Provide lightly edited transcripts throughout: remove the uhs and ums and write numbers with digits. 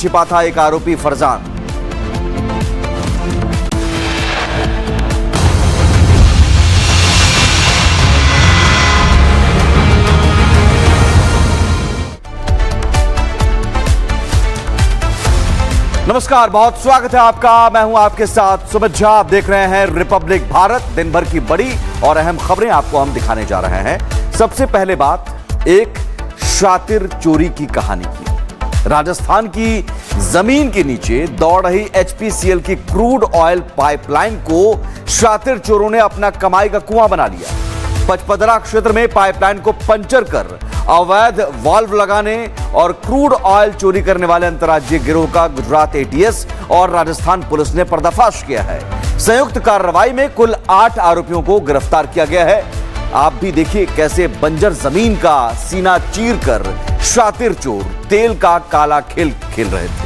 छिपा था एक आरोपी फरजान। नमस्कार, बहुत स्वागत है आपका। मैं हूं आपके साथ सुमित झा। आप देख रहे हैं रिपब्लिक भारत। दिन भर की बड़ी और अहम खबरें आपको हम दिखाने जा रहे हैं। सबसे पहले बात एक शातिर चोरी की कहानी की। राजस्थान की जमीन के नीचे दौड़ रही एचपीसीएल की क्रूड ऑयल पाइपलाइन को शातिर चोरों ने अपना कमाई का कुआं बना लिया। पचपदरा क्षेत्र में पाइपलाइन को पंचर कर अवैध वाल्व लगाने और क्रूड ऑयल चोरी करने वाले अंतर्राज्यीय गिरोह का गुजरात एटीएस और राजस्थान पुलिस ने पर्दाफाश किया है। संयुक्त कार्रवाई में कुल 8 आरोपियों को गिरफ्तार किया गया है। आप भी देखिए कैसे बंजर जमीन का सीना चीरकर शातिर चोर तेल का काला खेल खेल रहे थे।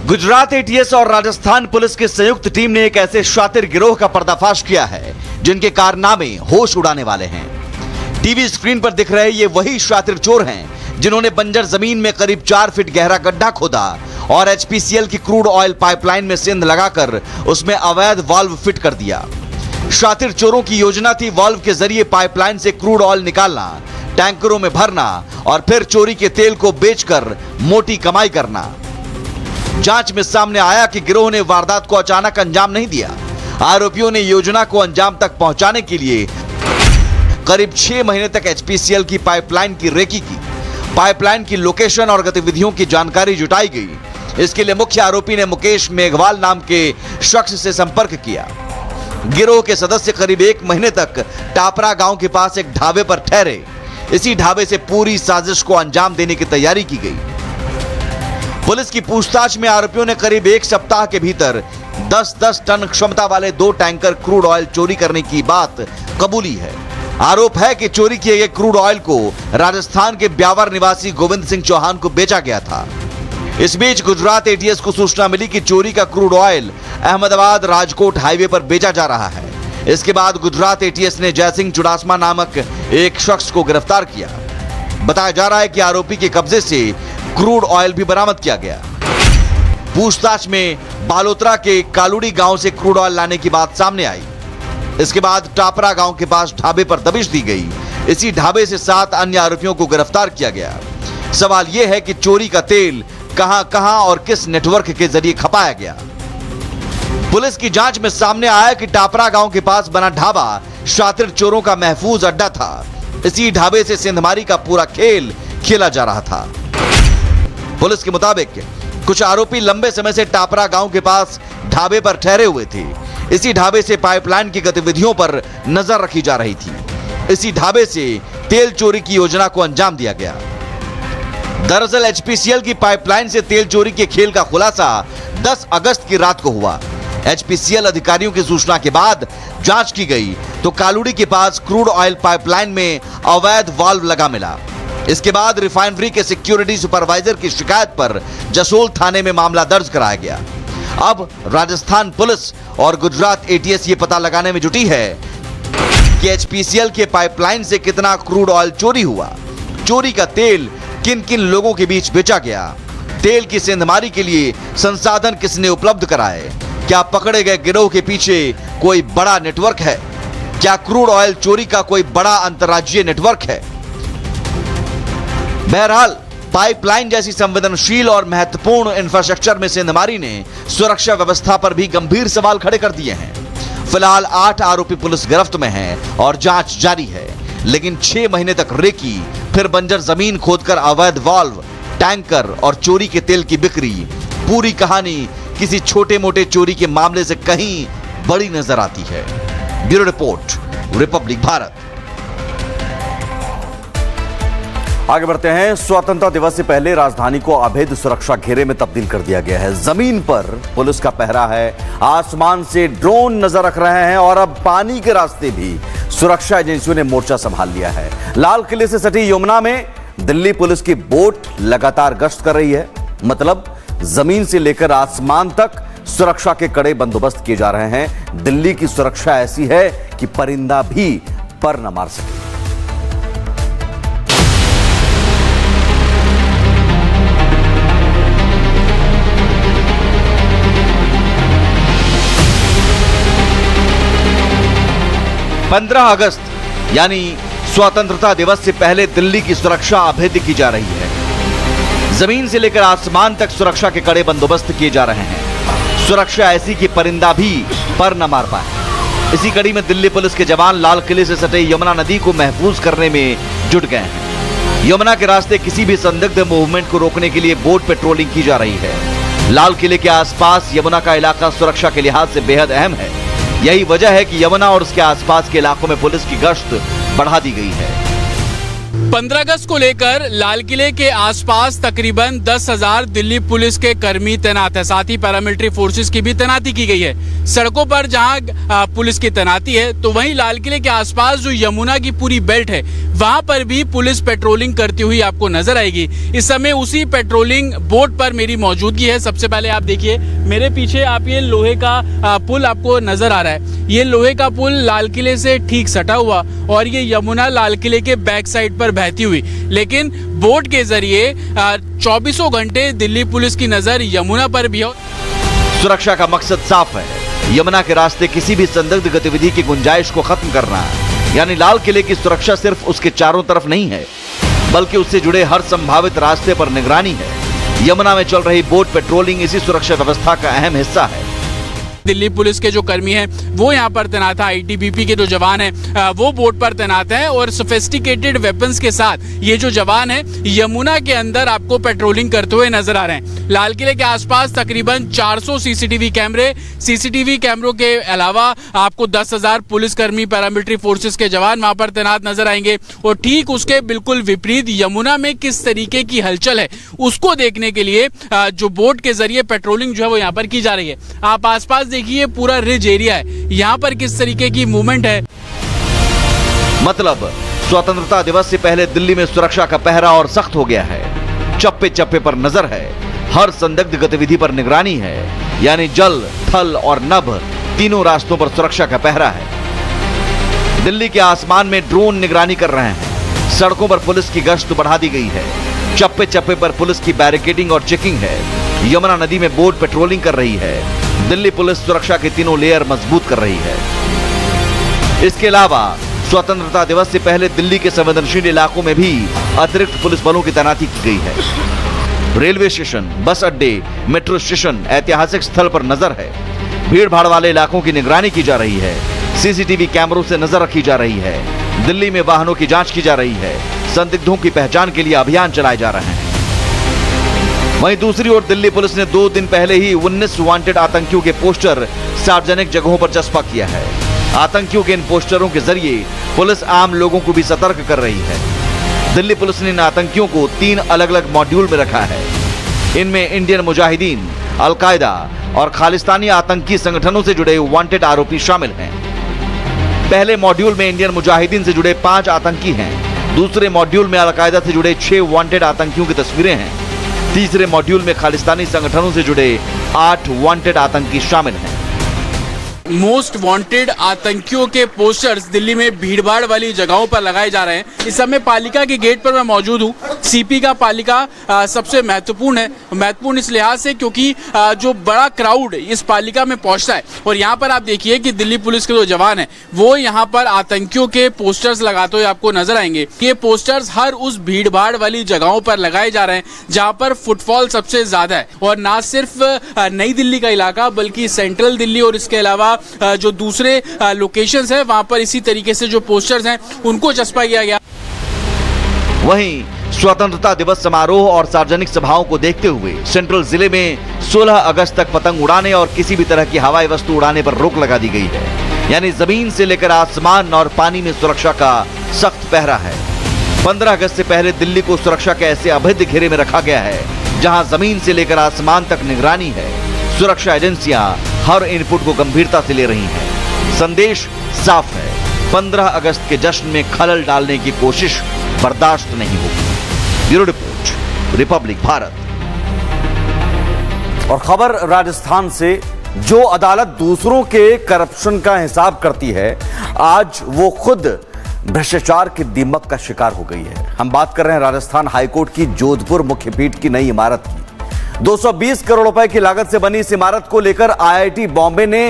गुजरात एटीएस और राजस्थान पुलिस की संयुक्त टीम ने एक ऐसे शातिर गिरोह का पर्दाफाश किया है जिनके कारनामे होश उड़ाने वाले हैं। टीवी स्क्रीन पर दिख रहे ये वही शातिर चोर हैं जिन्होंने बंजर जमीन में करीब 4 फीट गहरा गड्ढा खोदा और एचपीसीएल की क्रूड ऑयल पाइपलाइन में सेंध लगाकर उसमें अवैध वाल्व फिट कर दिया। शातिर चोरों की योजना थी वाल्व के जरिए पाइपलाइन से क्रूड ऑयल निकालना, टैंकरों में भरना और फिर चोरी के तेल को बेचकर मोटी कमाई करना। जांच में सामने आया कि गिरोह ने वारदात को अचानक अंजाम नहीं दिया। आरोपियों ने योजना को अंजाम तक पहुंचाने के लिए करीब 6 महीने तक एचपीसीएल की पाइपलाइन की रेकी की। पाइपलाइन की लोकेशन और गतिविधियों की जानकारी जुटाई गई। इसके लिए मुख्य आरोपी ने मुकेश मेघवाल नाम के शख्स से संपर्क किया। गिरोह के सदस्य करीब 1 महीने तक टापरा गांव के पास एक ढाबे पर ठहरे। इसी ढाबे से पूरी साजिश को अंजाम देने की तैयारी की गई। पुलिस की पूछताछ में आरोपियों ने करीब 1 सप्ताह के भीतर 10-10 टन क्षमता वाले 2 टैंकर क्रूड ऑयल चोरी करने की बात कबूली है। आरोप है कि चोरी किए गए क्रूड ऑयल को राजस्थान के ब्यावर निवासी गोविंद सिंह चौहान को बेचा गया था। इस बीच गुजरात एटीएस को सूचना मिली कि चोरी का crude oil Ahmedabad Rajkot highway पर बेचा जा रहा है। इसके बाद गुजरात एटीएस ने जयसिंह चुडासमा नामक एक शख्स को गिरफ्तार किया। बताया जा रहा है कि आरोपी के कब्जे से क्रूड ऑयल भी बरामद किया गया। पूछताछ में बालोतरा के कालूड़ी गांव से क्रूड ऑयल लाने की बात सामने आई। इसके बाद टापरा गांव के पास ढाबे पर दबिश दी गई। इसी ढाबे से 7 अन्य आरोपियों को गिरफ्तार किया गया। सवाल यह है कि चोरी का तेल कहां और किस नेटवर्क के जरिए खपाया गया। पुलिस की जांच में सामने आया कि टापरा गांव के पास बना ढाबा शातिर चोरों का महफूज अड्डा था। इसी ढाबे से सेंधमारी का पूरा खेल खेला जा रहा था। पुलिस के मुताबिक कुछ आरोपी लंबे समय से टापरा गांव के पास ढाबे पर ठहरे हुए थे। इसी ढाबे से पाइपलाइन की गतिविधियों पर नजर रखी जा रही थी। इसी ढाबे से तेल चोरी की योजना को अंजाम दिया गया। दरअसल एचपीसीएल की पाइपलाइन से तेल चोरी के खेल का खुलासा 10 अगस्त की रात को हुआ। एचपीसीएल अधिकारियों की सूचना के बाद जांच की गई तो कालूड़ी के पास क्रूड ऑयल पाइपलाइन में अवैध वाल्व लगा मिला। इसके बाद रिफाइनरी के सिक्योरिटी सुपरवाइजर की शिकायत पर जसोल थाने में मामला दर्ज कराया गया। अब राजस्थान पुलिस और गुजरात एटीएस ये पता लगाने में जुटी है कि एचपीसीएल के पाइपलाइन से कितना क्रूड ऑयल चोरी हुआ, चोरी का तेल किन किन लोगों के बीच बेचा गया, तेल की सेंधमारी के लिए संसाधन किसने उपलब्ध कराए, क्या पकड़े गए गिरोह के पीछे कोई बड़ा नेटवर्क है, क्या क्रूड ऑयल चोरी का कोई बड़ा अंतर्राज्यीय नेटवर्क है। बहरहाल पाइपलाइन जैसी संवेदनशील और महत्वपूर्ण इंफ्रास्ट्रक्चर में सेंधमारी ने सुरक्षा व्यवस्था पर भी गंभीर सवाल खड़े कर दिए हैं। फिलहाल 8 आरोपी पुलिस गिरफ्त में हैं और जांच जारी है। लेकिन 6 महीने तक रेकी, फिर बंजर जमीन खोदकर अवैध वाल्व, टैंकर और चोरी के तेल की बिक्री, पूरी कहानी किसी छोटे मोटे चोरी के मामले से कहीं बड़ी नजर आती है। Bureau report, Republic Bharat. आगे बढ़ते हैं। स्वतंत्रता दिवस से पहले राजधानी को अवैध सुरक्षा घेरे में तब्दील कर दिया गया है। जमीन पर पुलिस का पहरा है, आसमान से ड्रोन नजर रख रहे हैं और अब पानी के रास्ते भी सुरक्षा एजेंसियों ने मोर्चा संभाल लिया है। लाल किले से सटी यमुना में दिल्ली पुलिस की बोट लगातार गश्त कर रही है। मतलब जमीन से लेकर आसमान तक सुरक्षा के कड़े बंदोबस्त किए जा रहे हैं। दिल्ली की सुरक्षा ऐसी है कि परिंदा भी पर न मार सके। पंद्रह अगस्त यानी स्वतंत्रता दिवस से पहले दिल्ली की सुरक्षा अभेद्य की जा रही है। जमीन से लेकर आसमान तक सुरक्षा के कड़े बंदोबस्त किए जा रहे हैं। सुरक्षा ऐसी कि परिंदा भी पर न मार पाए। इसी कड़ी में दिल्ली पुलिस के जवान लाल किले से सटे यमुना नदी को महफूज करने में जुट गए हैं। यमुना के रास्ते किसी भी संदिग्ध मूवमेंट को रोकने के लिए बोट पेट्रोलिंग की जा रही है। लाल किले के आसपास यमुना का इलाका सुरक्षा के लिहाज से बेहद अहम है। यही वजह है कि यमुना और उसके आसपास के इलाकों में पुलिस की गश्त बढ़ा दी गई है। 15 अगस्त को लेकर लाल किले के आसपास तकरीबन 10,000 दिल्ली पुलिस के कर्मी तैनात है। साथ ही पैरामिलिट्री फोर्सेस की भी तैनाती की गई है। सड़कों पर जहां पुलिस की तैनाती है, तो वहीं लाल किले के आसपास जो यमुना की पूरी बेल्ट है, वहां पर भी पुलिस पेट्रोलिंग करती हुई आपको नजर आएगी। इस समय उसी पेट्रोलिंग बोट पर मेरी मौजूदगी है। सबसे पहले आप देखिए मेरे पीछे, आप ये लोहे का पुल आपको नजर आ रहा है। ये लोहे का पुल लाल किले से ठीक सटा हुआ और ये यमुना लाल किले के बैक साइड पर बहती हुई, लेकिन बोट के जरिए 24 घंटे दिल्ली पुलिस की नजर यमुना पर भी हो। सुरक्षा का मकसद साफ है, यमुना के रास्ते किसी भी संदिग्ध गतिविधि की गुंजाइश को खत्म करना। यानी लाल किले की सुरक्षा सिर्फ उसके चारों तरफ नहीं है, बल्कि उससे जुड़े हर संभावित रास्ते पर निगरानी है। यमुना में चल रही बोट पेट्रोलिंग इसी सुरक्षा व्यवस्था का अहम हिस्सा है। दिल्ली पुलिस के जो कर्मी हैं वो यहाँ पर तैनात है। आईटीबीपी के जो जवान हैं वो बोट पर तैनात हैं और सोफिस्टिकेटेड वेपन्स के साथ ये जो जवान हैं यमुना के अंदर आपको पेट्रोलिंग करते हुए नजर आ रहे हैं। लाल किले के आसपास तकरीबन 400 सीसीटीवी कैमरे, सीसीटीवी कैमरों के अलावा आपको 10,000 पुलिसकर्मी, पैरामिलिट्री फोर्सेस के जवान वहां पर तैनात नजर आएंगे। और ठीक उसके बिल्कुल विपरीत यमुना में किस तरीके की हलचल है उसको देखने के लिए जो बोट के जरिए पेट्रोलिंग जो है वो यहाँ पर की जा रही है। आप आसपास देखिए पूरा रिज एरिया है, यहाँ पर किस तरीके की मूवमेंट है। मतलब स्वतंत्रता दिवस से पहले दिल्ली में सुरक्षा का पहरा और सख्त हो गया है। चप्पे चप्पे पर नजर है, हर संदिग्ध गतिविधि पर निगरानी है। यानी जल, थल और नभ तीनों रास्तों पर सुरक्षा का पहरा है। दिल्ली के आसमान में ड्रोन निगरानी कर रहे हैं। सड़कों पर पुलिस की गश्त बढ़ा दी गई है। चप्पे चप्पे पर पुलिस की बैरिकेडिंग और चेकिंग है। यमुना नदी में बोट पेट्रोलिंग कर रही है। दिल्ली पुलिस सुरक्षा के तीनों लेयर मजबूत कर रही है। इसके अलावा स्वतंत्रता दिवस से पहले दिल्ली के संवेदनशील इलाकों में भी अतिरिक्त पुलिस बलों की तैनाती की गई है। रेलवे स्टेशन, बस अड्डे, मेट्रो स्टेशन, ऐतिहासिक स्थल पर नजर है। भीड़ भाड़ वाले इलाकों की निगरानी की जा रही है। सीसीटीवी कैमरों से नजर रखी जा रही है। दिल्ली में वाहनों की जांच की जा रही है। संदिग्धों की पहचान के लिए अभियान चलाए जा रहे हैं। वहीं दूसरी ओर दिल्ली पुलिस ने 2 दिन पहले ही 19 वांटेड आतंकियों के पोस्टर सार्वजनिक जगहों पर चस्पा किया है। आतंकियों के इन पोस्टरों के जरिए पुलिस आम लोगों को भी सतर्क कर रही है। दिल्ली पुलिस ने इन आतंकियों को 3 अलग अलग मॉड्यूल में रखा है। इनमें इंडियन मुजाहिदीन, अलकायदा और खालिस्तानी आतंकी संगठनों से जुड़े वांटेड आरोपी शामिल हैं। पहले मॉड्यूल में इंडियन मुजाहिदीन से जुड़े 5 आतंकी हैं। दूसरे मॉड्यूल में अलकायदा से जुड़े 6 वांटेड आतंकियों की तस्वीरें हैं। तीसरे मॉड्यूल में खालिस्तानी संगठनों से जुड़े 8 वांटेड आतंकी शामिल हैं। मोस्ट वांटेड आतंकियों के पोस्टर्स दिल्ली में भीड़भाड़ वाली जगहों पर लगाए जा रहे हैं। इस समय पालिका के गेट पर मैं मौजूद हूँ। सीपी का पालिका सबसे महत्वपूर्ण है। महत्वपूर्ण इस लिहाज से क्योंकि जो बड़ा क्राउड इस पालिका में पहुंचता है। और यहाँ पर आप देखिए कि दिल्ली पुलिस के जो जवान हैं वो यहाँ पर आतंकियों के पोस्टर्स लगाते हुए आपको नजर आएंगे। ये पोस्टर्स हर उस भीड़भाड़ वाली जगहों पर लगाए जा रहे हैं जहाँ पर फुटफॉल सबसे ज्यादा है। और ना सिर्फ नई दिल्ली का इलाका बल्कि सेंट्रल दिल्ली और इसके अलावा जो दूसरे लोकेशंस हैं वहां पर इसी तरीके से जो पोस्टर्स हैं उनको चस्पा किया गया। वहीं स्वतंत्रता दिवस समारोह और सार्वजनिक सभाओं को देखते हुए सेंट्रल जिले में 16 अगस्त तक पतंग उड़ाने और किसी भी तरह की हवाई वस्तु उड़ाने पर रोक लगा दी गई है। यानी जमीन से लेकर आसमान और पानी में सुरक्षा का सख्त पहरा है। 15 अगस्त से पहले दिल्ली को सुरक्षा के ऐसे अभेद्य घेरे में रखा गया है जहां जमीन से लेकर आसमान तक निगरानी है। सुरक्षा एजेंसियां हर इनपुट को गंभीरता से ले रही हैं। संदेश साफ है, 15 अगस्त के जश्न में खलल डालने की कोशिश बर्दाश्त नहीं होगी। Bureau report, Republic Bharat. और खबर राजस्थान से जो अदालत दूसरों के करप्शन का हिसाब करती है, आज वो खुद भ्रष्टाचार के दीमक का शिकार हो गई है। हम बात कर रहे हैं राजस्थान हाईकोर्ट की जोधपुर मुख्य पीठ की नई इमारत की। 220 करोड़ रुपए की लागत से बनी इस इमारत को लेकर आईआईटी बॉम्बे ने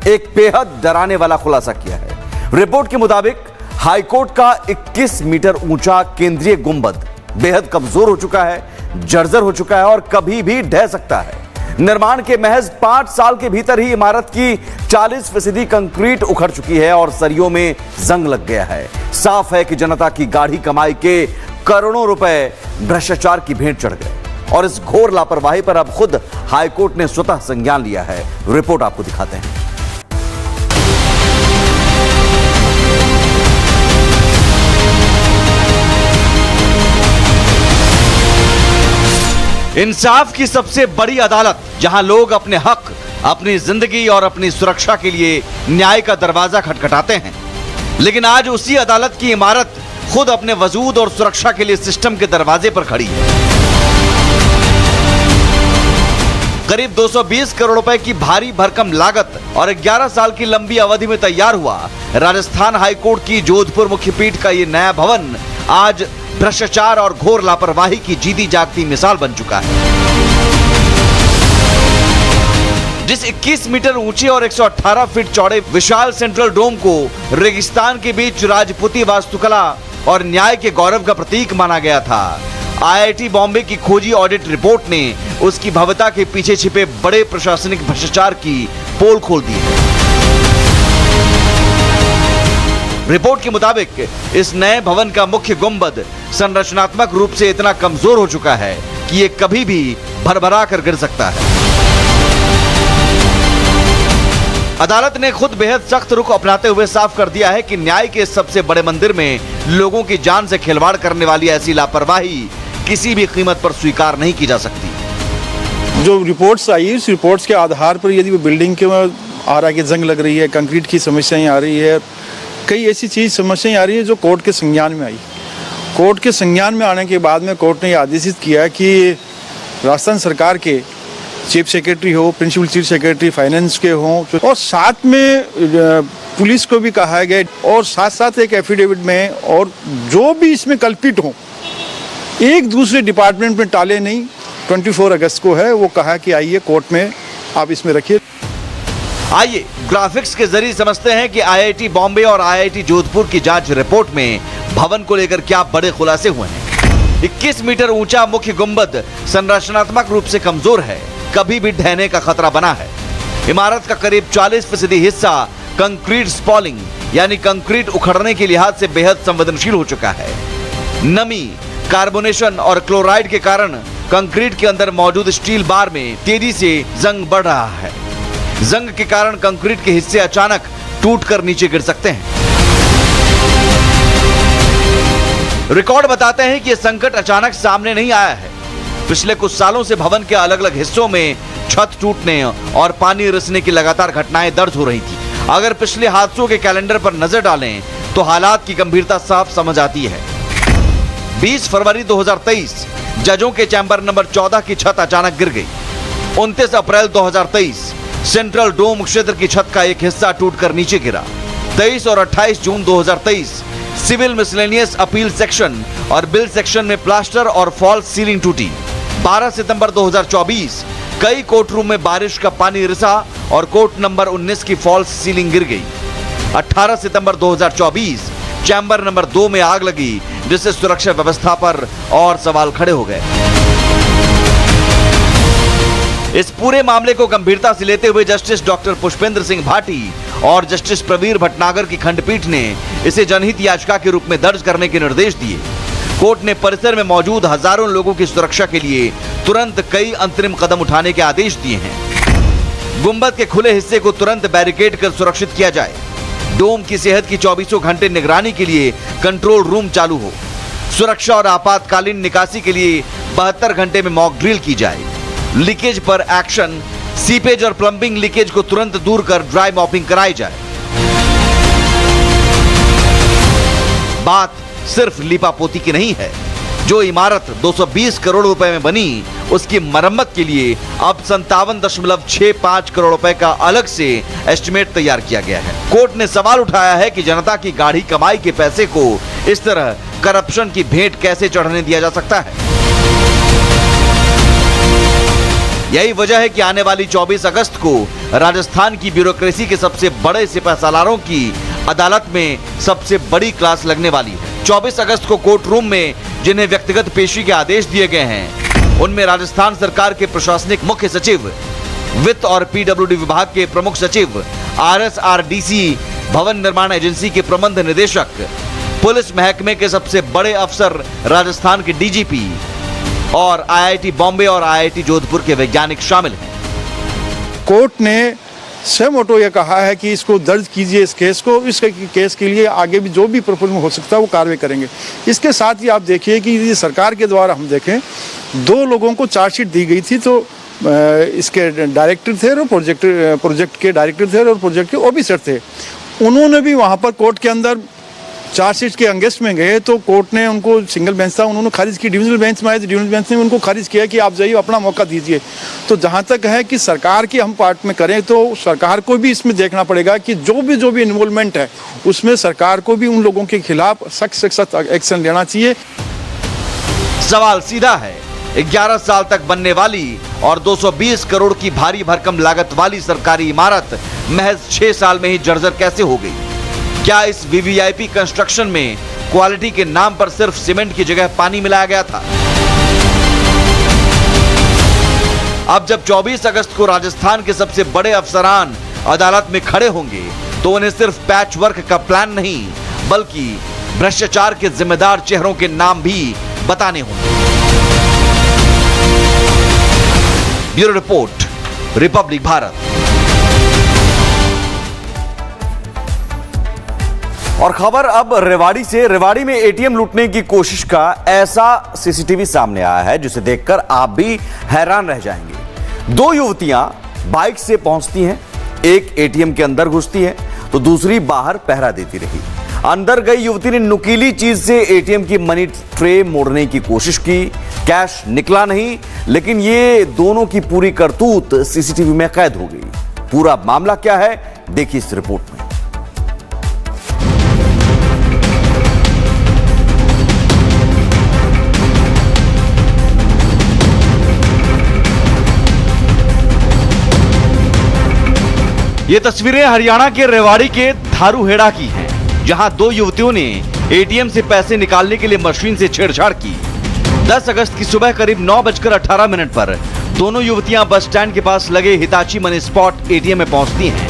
एक बेहद डराने वाला खुलासा किया है। रिपोर्ट के मुताबिक हाईकोर्ट का 21 मीटर ऊंचा केंद्रीय गुंबद बेहद कमजोर हो चुका है, जर्जर हो चुका है और कभी भी ढह सकता है। निर्माण के महज 5 साल के भीतर ही इमारत की 40% कंक्रीट उखड़ चुकी है और सरियों में जंग लग गया है। साफ है कि जनता की गाढ़ी कमाई के करोड़ों रुपए भ्रष्टाचार की भेंट चढ़ गए और इस घोर लापरवाही पर अब खुद हाईकोर्ट ने स्वतः संज्ञान लिया है। रिपोर्ट आपको दिखाते हैं। इंसाफ की सबसे बड़ी अदालत, जहां लोग अपने हक, अपनी जिंदगी और अपनी सुरक्षा के लिए न्याय का दरवाजा खटखटाते हैं, लेकिन आज उसी अदालत की इमारत खुद अपने वजूद और सुरक्षा के लिए सिस्टम के दरवाजे पर खड़ी है। करीब 220 करोड़ रुपए की भारी भरकम लागत और 11 साल की लंबी अवधि में तैयार हुआ राजस्थान हाईकोर्ट की जोधपुर मुख्य पीठ का यह नया भवन आज भ्रष्टाचार और घोर लापरवाही की जीती जागती मिसाल बन चुका है। जिस 21 मीटर ऊंचे और 118 फीट चौड़े विशाल सेंट्रल डोम को रेगिस्तान के बीच राजपूती वास्तुकला और न्याय के गौरव का प्रतीक माना गया था, आईआईटी बॉम्बे की खोजी ऑडिट रिपोर्ट ने उसकी भव्यता के पीछे छिपे बड़े प्रशासनिक भ्रष्टाचार की पोल खोल दी है। रिपोर्ट के मुताबिक इस नए भवन का मुख्य गुंबद संरचनात्मक रूप से इतना कमजोर हो चुका है कि ये कभी भी भरभरा कर गिर सकता है। अदालत ने खुद बेहद सख्त रुख अपनाते हुए साफ कर दिया है कि न्याय के सबसे बड़े मंदिर में लोगों की जान से खिलवाड़ करने वाली ऐसी लापरवाही किसी भी कीमत पर स्वीकार नहीं की जा सकती। जो रिपोर्ट्स आई, उस रिपोर्ट्स के आधार पर यदि वो बिल्डिंग के आ रहा है कि जंग लग रही है, कंक्रीट की समस्याएं आ रही है, कई ऐसी चीज समस्याएं आ रही है जो कोर्ट के संज्ञान में आई। कोर्ट के संज्ञान में आने के बाद में कोर्ट ने यह आदेशित किया कि राजस्थान सरकार के चीफ सेक्रेटरी हो, प्रिंसिपल चीफ सेक्रेटरी फाइनेंस के हों और साथ में पुलिस को भी कहा गया और साथ साथ एक एफिडेविट में, और जो भी इसमें कल्पित हो एक दूसरे डिपार्टमेंट में टाले नहीं। 24 अगस्त को है, वो कहा कि आइए कोर्ट में आप इसमें रखिए। आइए ग्राफिक्स के जरिए समझते हैं कि आईआईटी बॉम्बे और आईआईटी जोधपुर की जांच रिपोर्ट में भवन को लेकर क्या बड़े खुलासे हुए हैं। 21 मीटर ऊंचा मुख्य गुंबद संरचनात्मक रूप से कमजोर है, कभी भी ढहने का खतरा बना है। इमारत का करीब 40% हिस्सा कंक्रीट स्पॉलिंग यानी कंक्रीट उखड़ने के लिहाज से बेहद संवेदनशील हो चुका है। नमी, कार्बोनेशन और क्लोराइड के कारण कंक्रीट के अंदर मौजूद स्टील बार में तेजी से जंग बढ़ रहा है। जंग के कारण कंक्रीट के हिस्से अचानक टूटकर नीचे गिर सकते हैं। रिकॉर्ड बताते हैं कि यह संकट अचानक सामने नहीं आया है। पिछले कुछ सालों से भवन के अलग अलग हिस्सों में छत टूटने और पानी रिसने की लगातार घटनाएं दर्ज हो रही थी। अगर पिछले हादसों के कैलेंडर पर नजर डालें तो हालात की गंभीरता साफ समझ आती है। 20 फरवरी 2023 जजों के चैंबर नंबर 14 की छत अचानक गिर गई। 29 अप्रैल 2023 सेंट्रल डोम क्षेत्र की छत का एक हिस्सा टूटकर नीचे गिरा। 23 और 28 जून 2023 सिविल मिसलेनियस अपील सेक्शन और बिल सेक्शन में प्लास्टर और फॉल्स सीलिंग टूटी। 12 सितंबर 2024 कई कोर्ट रूम में बारिश का पानी रिसा और कोर्ट नंबर 19 की फॉल्स सीलिंग गिर गई। 18 सितंबर 2024 चैम्बर नंबर 2 में आग लगी, जिससे सुरक्षा व्यवस्था पर और सवाल खड़े हो गए। इस पूरे मामले को गंभीरता से लेते हुए जस्टिस डॉक्टर पुष्पेंद्र सिंह भाटी और जस्टिस प्रवीर भटनागर की खंडपीठ ने इसे जनहित याचिका के रूप में दर्ज करने के निर्देश दिए। कोर्ट ने परिसर में मौजूद हजारों लोगों की सुरक्षा के लिए तुरंत कई अंतरिम कदम उठाने के आदेश दिए हैं। गुंबद के खुले हिस्से को तुरंत बैरिकेड कर सुरक्षित किया जाए। डोम की सेहत की 24 घंटे निगरानी के लिए कंट्रोल रूम चालू हो। सुरक्षा और आपातकालीन निकासी के लिए 72 घंटे में मॉक ड्रिल की जाए। लीकेज पर एक्शन, सीपेज और प्लम्बिंग लीकेज को तुरंत दूर कर ड्राई मॉपिंग कराई जाए। बात सिर्फ लीपापोती की नहीं है, जो इमारत 220 करोड़ रुपए में बनी, उसकी मरम्मत के लिए अब 57.65 करोड़ रुपए का अलग से एस्टिमेट तैयार किया गया है। कोर्ट ने सवाल उठाया है कि जनता की गाढ़ी कमाई के पैसे को इस तरह करप्शन की भेंट कैसे चढ़ने दिया जा सकता है। यही वजह है कि आने वाली 24 अगस्त को राजस्थान की ब्यूरोक्रेसी के सबसे बड़े सिपहसालारों की अदालत में सबसे बड़ी क्लास लगने वाली है। 24 अगस्त को कोर्ट रूम में जिन्हें व्यक्तिगत पेशी के आदेश दिए गए हैं, उनमें राजस्थान सरकार के प्रशासनिक मुख्य सचिव, वित्त और पीडब्ल्यूडी विभाग के प्रमुख सचिव, आरएसआरडीसी भवन निर्माण एजेंसी के प्रबंध निदेशक, पुलिस महकमे के सबसे बड़े अफसर राजस्थान के डीजीपी और आईआईटी बॉम्बे और आईआईटी जोधपुर के वैज्ञानिक शामिल हैं। कोर्ट ने सेमोटो ये कहा है कि इसको दर्ज कीजिए, इस केस को, इस केस के लिए आगे भी जो भी प्रपोजल हो सकता है वो कार्रवाई करेंगे। इसके साथ ही आप देखिए कि ये सरकार के द्वारा हम देखें 2 लोगों को चार्जशीट दी गई थी, तो इसके डायरेक्टर थे और प्रोजेक्ट के डायरेक्टर थे और प्रोजेक्ट के ऑफिसर थे। उन्होंने भी वहाँ पर कोर्ट के अंदर चार्जशीट के अंगेस्ट में गए तो कोर्ट ने उनको, सिंगल बेंच था, उन्होंने खारिज की। डिविजनल बेंच में आए तो डिविजनल बेंच ने उनको खारिज किया कि आप जाइए, अपना मौका दीजिए। तो जहाँ तक है कि सरकार की हम पार्ट में करें तो सरकार को भी इसमें देखना पड़ेगा कि जो भी इन्वॉल्वमेंट है उसमें सरकार को भी उन लोगों के खिलाफ सख्त से सख्त एक्शन लेना चाहिए। सवाल सीधा है, 11 साल तक बनने वाली और 220 करोड़ की भारी भरकम लागत वाली सरकारी इमारत महज 6 साल में ही जर्जर कैसे हो गई? क्या इस वीवीआईपी कंस्ट्रक्शन में क्वालिटी के नाम पर सिर्फ सीमेंट की जगह पानी मिलाया गया था? अब जब 24 अगस्त को राजस्थान के सबसे बड़े अफसरान अदालत में खड़े होंगे तो उन्हें सिर्फ पैच वर्क का प्लान नहीं बल्कि भ्रष्टाचार के जिम्मेदार चेहरों के नाम भी बताने होंगे। Bureau report, Republic Bharat. और खबर अब रेवाड़ी से। रेवाड़ी में एटीएम लूटने की कोशिश का ऐसा सीसीटीवी सामने आया है जिसे देखकर आप भी हैरान रह जाएंगे। 2 युवतियां बाइक से पहुंचती हैं, एक एटीएम के अंदर घुसती है तो दूसरी बाहर पहरा देती रही। अंदर गई युवती ने नुकीली चीज से एटीएम की मनी ट्रे मोड़ने की कोशिश की। कैश निकला नहीं, लेकिन ये दोनों की पूरी करतूत सीसीटीवी में कैद हो गई। पूरा मामला क्या है, देखिए इस रिपोर्ट में। ये तस्वीरें हरियाणा के रेवाड़ी के धारूहेड़ा की हैं, जहां 2 युवतियों ने एटीएम से पैसे निकालने के लिए मशीन से छेड़छाड़ की। 10 अगस्त की सुबह करीब 9:18 पर दोनों युवतियां बस स्टैंड के पास लगे हिताची मनी स्पॉट एटीएम में पहुंचती हैं।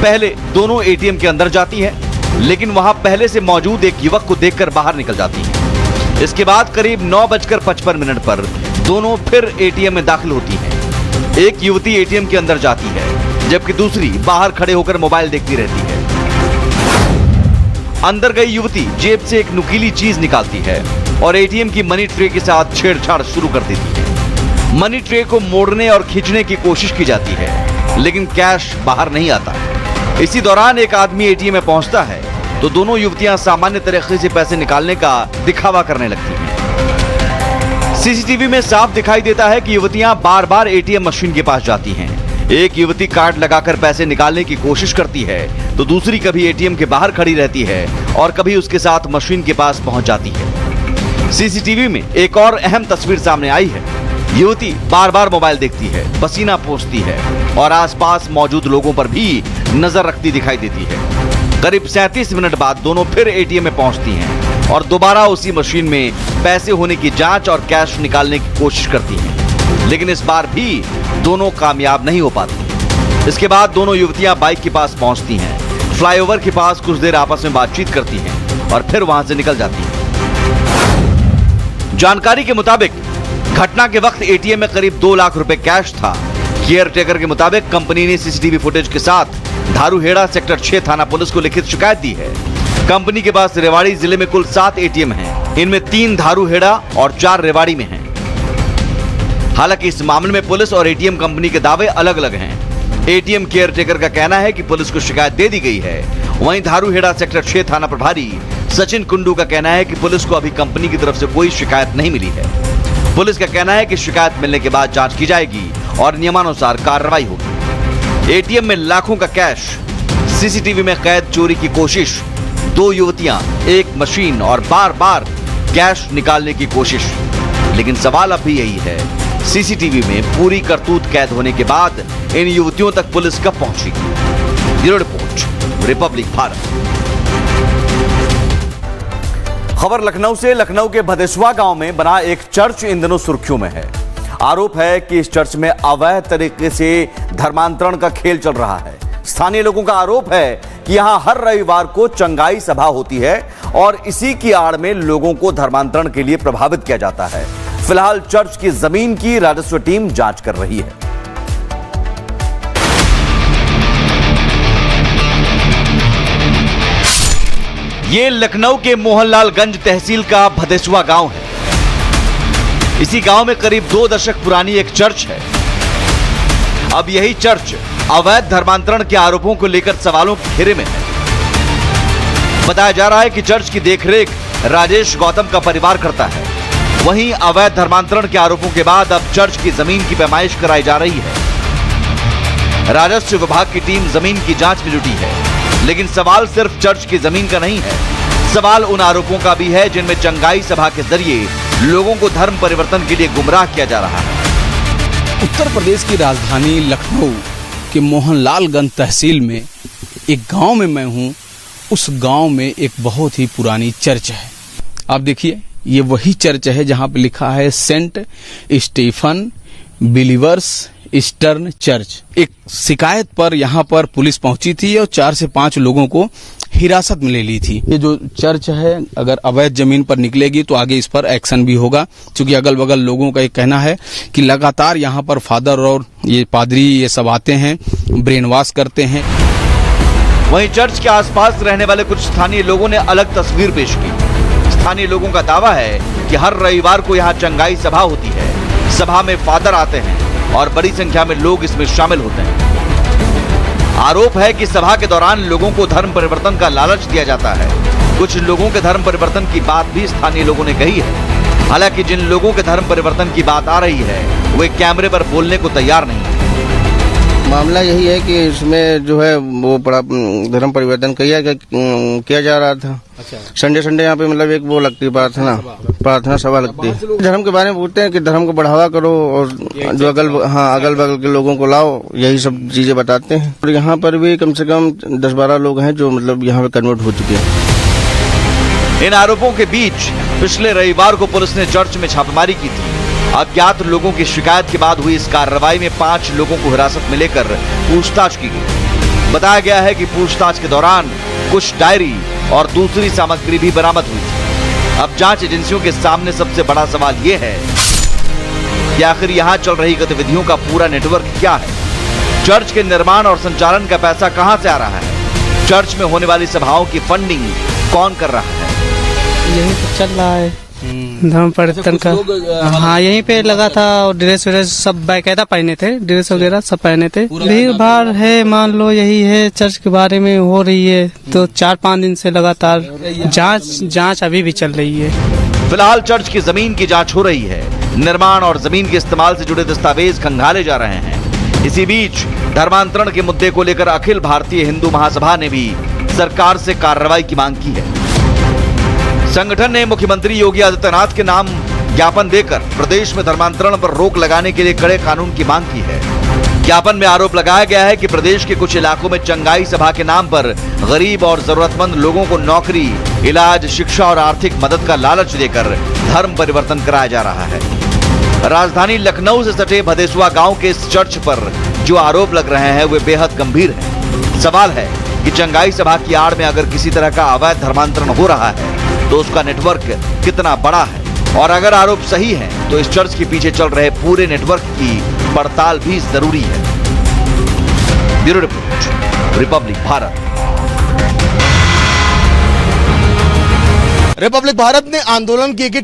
पहले दोनों एटीएम के अंदर जाती हैं, लेकिन वहां पहले से मौजूद एक युवक को देखकर बाहर निकल जाती हैं। इसके बाद करीब 9:55 पर दोनों फिर एटीएम में दाखिल होती हैं। एक युवती एटीएम के अंदर जाती है जबकि दूसरी बाहर खड़े होकर मोबाइल देखती रहती है। अंदर गई युवती जेब से एक नुकीली चीज निकालती है और एटीएम की मनी ट्रे के साथ छेड़छाड़ शुरू कर देती है। मनी ट्रे को मोड़ने और खींचने की कोशिश की जाती है, लेकिन कैश बाहर नहीं आता। इसी दौरान एक आदमी एटीएम में पहुंचता है तो दोनों युवतियां सामान्य तरीके से पैसे निकालने का दिखावा करने लगती हैं। सीसीटीवी में साफ दिखाई देता है कि युवतियां बार-बार एटीएम मशीन के पास जाती हैं। एक युवती कार्ड लगाकर पैसे निकालने की कोशिश करती है तो दूसरी कभी एटीएम के बाहर खड़ी रहती है और कभी उसके साथ मशीन के पास पहुंच जाती है। सीसीटीवी में एक और अहम तस्वीर सामने आई है। युवती बार-बार मोबाइल देखती है, पसीना पोंछती है और आसपास मौजूद लोगों पर भी नजर रखती दिखाई देती है। करीब 37 मिनट बाद दोनों फिर एटीएम में पहुंचती हैं और दोबारा उसी मशीन में पैसे होने की जांच और कैश निकालने की कोशिश करती हैं, लेकिन इस बार भी दोनों कामयाब नहीं हो पाती। इसके बाद दोनों युवतियां बाइक के पास पहुंचती हैं, फ्लाईओवर के पास कुछ देर आपस में बातचीत करती हैं और फिर वहां से निकल जाती हैं। जानकारी के मुताबिक घटना के वक्त एटीएम में करीब 2 लाख रुपए कैश था। केयर टेकर के मुताबिक कंपनी ने सीसीटीवी फुटेज के साथ धारूहेड़ा सेक्टर 6 थाना पुलिस को लिखित शिकायत दी है। कंपनी के पास रेवाड़ी जिले में कुल 7 एटीएम हैं। इनमें 3 धारूहेड़ा और 4 रेवाड़ी में हैं। हालांकि इस मामले में पुलिस और एटीएम कंपनी के दावे अलग अलग हैं। एटीएम केयर टेकर का कहना है कि पुलिस को शिकायत दे दी गई है, वहीं धारूहेड़ा सेक्टर 6 थाना प्रभारी सचिन कुंडू का कहना है कि पुलिस को अभी कंपनी की तरफ से कोई शिकायत नहीं मिली है। पुलिस का कहना है कि शिकायत मिलने के बाद जांच की जाएगी और नियमानुसार कार्रवाई होगी। एटीएम में लाखों का कैश, सीसीटीवी में कैद चोरी की कोशिश, 2 युवतियां, एक मशीन और बार बार कैश निकालने की कोशिश। लेकिन सवाल अब भी यही है, सीसीटीवी में पूरी करतूत कैद होने के बाद इन युवतियों तक पुलिस कब पहुंची? Bureau report, Republic Bharat. खबर लखनऊ से। लखनऊ के भदेसवा गांव में बना एक चर्च इन दिनों सुर्खियों में है। आरोप है कि इस चर्च में अवैध तरीके से धर्मांतरण का खेल चल रहा है। स्थानीय लोगों का आरोप है कि यहां हर रविवार को चंगाई सभा होती है और इसी की आड़ में लोगों को धर्मांतरण के लिए प्रभावित किया जाता है। फिलहाल चर्च की जमीन की राजस्व टीम जांच कर रही है। ये लखनऊ के मोहनलालगंज तहसील का भदेसवा गांव है। इसी गांव में करीब 2 दशक पुरानी एक चर्च है। अब यही चर्च अवैध धर्मांतरण के आरोपों को लेकर सवालों के घेरे में है। बताया जा रहा है कि चर्च की देखरेख राजेश गौतम का परिवार करता है। वहीं अवैध धर्मांतरण के आरोपों के बाद अब चर्च की जमीन की पैमाइश कराई जा रही है। राजस्व विभाग की टीम जमीन की जांच में जुटी है। लेकिन सवाल सिर्फ चर्च की जमीन का नहीं है, सवाल उन आरोपों का भी है जिनमें चंगाई सभा के जरिए लोगों को धर्म परिवर्तन के लिए गुमराह किया जा रहा है। उत्तर प्रदेश की राजधानी लखनऊ के मोहनलालगंज तहसील में एक गांव में मैं हूं। उस गांव में एक बहुत ही पुरानी चर्च है। आप देखिए, ये वही चर्च है जहां पे लिखा है Saint Stephen believers eastern church. एक शिकायत पर यहाँ पर पुलिस पहुंची थी और 4 से 5 लोगों को हिरासत में ले ली थी। ये जो चर्च है, अगर अवैध जमीन पर निकलेगी तो आगे इस पर एक्शन भी होगा, क्योंकि अगल बगल लोगों का एक कहना है कि लगातार यहाँ पर फादर और ये पादरी ये सब आते हैं, ब्रेन वॉश करते हैं। वहीं चर्च के आसपास रहने वाले कुछ स्थानीय लोगों ने अलग तस्वीर पेश की। स्थानीय लोगों का दावा है कि हर रविवार को यहाँ चंगाई सभा होती है। सभा में फादर आते हैं और बड़ी संख्या में लोग इसमें शामिल होते हैं। आरोप है कि सभा के दौरान लोगों को धर्म परिवर्तन का लालच दिया जाता है। कुछ लोगों के धर्म परिवर्तन की बात भी स्थानीय लोगों ने कही है। हालांकि जिन लोगों के धर्म परिवर्तन की बात आ रही है वे कैमरे पर बोलने को तैयार नहीं है। मामला यही है कि इसमें जो है वो बड़ा धर्म परिवर्तन किया जा रहा था। अच्छा। संडे यहाँ पे मतलब एक वो लगती है प्रार्थना सभा लगती है। धर्म के बारे में पूछते हैं कि धर्म को बढ़ावा करो और जो अगल बगल के लोगों को लाओ, यही सब चीजें बताते हैं। और यहाँ पर भी कम से कम 10-12 लोग हैं जो मतलब यहाँ पे कन्वर्ट हो चुके हैं। इन आरोपों के बीच पिछले रविवार को पुलिस ने चर्च में छापेमारी की थी। अज्ञात लोगों की शिकायत के बाद हुई इस कार्रवाई में 5 लोगों को हिरासत में लेकर पूछताछ की गई। बताया गया है कि पूछताछ के दौरान कुछ डायरी और दूसरी सामग्री भी बरामद हुई थी। अब जांच एजेंसियों के सामने सबसे बड़ा सवाल यह है कि आखिर यहां चल रही गतिविधियों का पूरा नेटवर्क क्या है। चर्च के निर्माण और संचालन का पैसा कहां से आ रहा है? चर्च में होने वाली सभाओं की फंडिंग कौन कर रहा है? यही तो चल रहा है धर्म परिवर्तन का। हाँ, यहीं पे लगा था और ड्रेस व्रेस सब बाकायदा पहने थे, ड्रेस वगैरह सब पहने थे। भीड़ भाड़ है, मान लो यही है। चर्च के बारे में हो रही है तो 4-5 दिन से लगातार जांच अभी भी चल रही है। फिलहाल चर्च की जमीन की जांच हो रही है। निर्माण और जमीन के इस्तेमाल से जुड़े दस्तावेज खंगाले जा रहे हैं। इसी बीच धर्मांतरण के मुद्दे को लेकर अखिल भारतीय हिंदू महासभा ने भी सरकार से कार्रवाई की मांग की है। संगठन ने मुख्यमंत्री योगी आदित्यनाथ के नाम ज्ञापन देकर प्रदेश में धर्मांतरण पर रोक लगाने के लिए कड़े कानून की मांग की है। ज्ञापन में आरोप लगाया गया है कि प्रदेश के कुछ इलाकों में चंगाई सभा के नाम पर गरीब और जरूरतमंद लोगों को नौकरी, इलाज, शिक्षा और आर्थिक मदद का लालच देकर धर्म परिवर्तन कराया जा रहा है। राजधानी लखनऊ से सटे भदेसवा गांव के इस चर्च पर जो आरोप लग रहे हैं वे बेहद गंभीर हैं। सवाल है कि चंगाई सभा की आड़ में अगर किसी तरह का अवैध धर्मांतरण हो रहा है तो उसका नेटवर्क कितना बड़ा है, और अगर आरोप सही है तो इस चर्च के पीछे चल रहे पूरे नेटवर्क की पड़ताल भी जरूरी है। Bureau report, Republic Bharat. Republic Bharat ने आंदोलन की एक